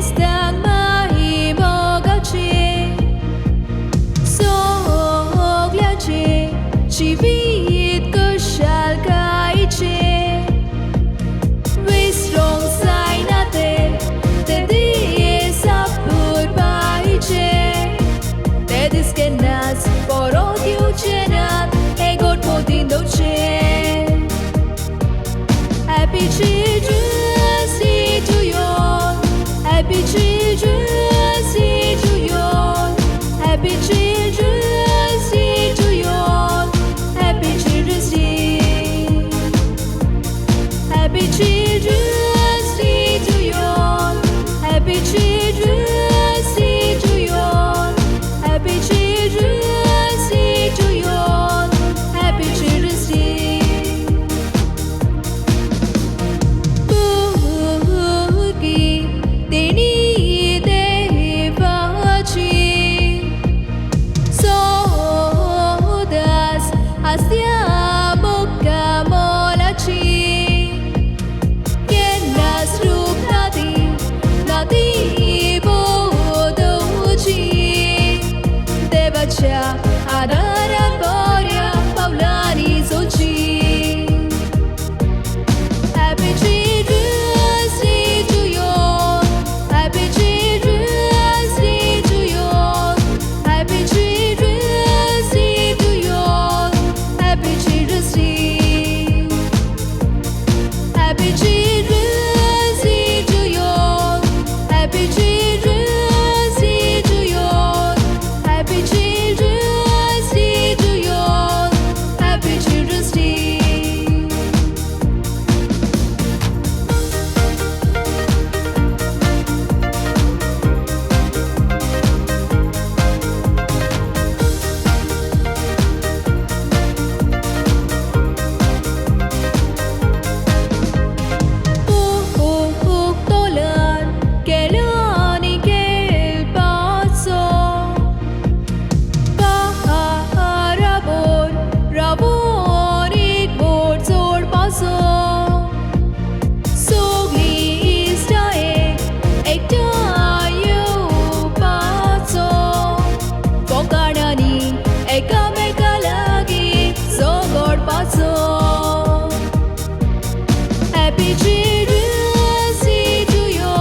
Isang mahimogachi Soglachi Chivit kushal kaiche Visrong sainate Tedi sapur paiche Tedis kenas porot yuchenat Egot podin doche Happy Children's Day to you. Happy Children's Day to you. Happy Children's Day to you. Happy Children's Day. Happy Children's Day to you. Happy Children's Day to you. Happy Children's Day to you. Happy Children's Day. Asya muka molachi Kenas rup nadi bodochi Devacha adara borya paulani sochi Happy Children's Day to you. Happy Children's Day to you. Happy Children's Day to you. Happy Children's Day. Happy Children's Day to you. Happy Children's Day to you. Happy Children's Day to you. Happy Children's Day. Happy Children's Day to you.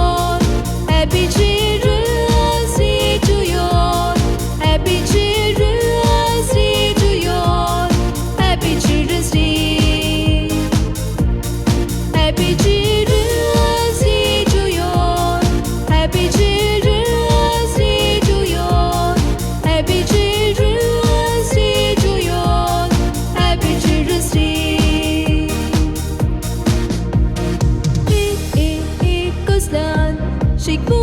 Happy Children's Day to you. Happy Children's Day to you. Happy Children's Day. Happy Children's Day to you. Happy Children's Day to you. Happy Children's Day to you. Happy Children's Day. Shikbu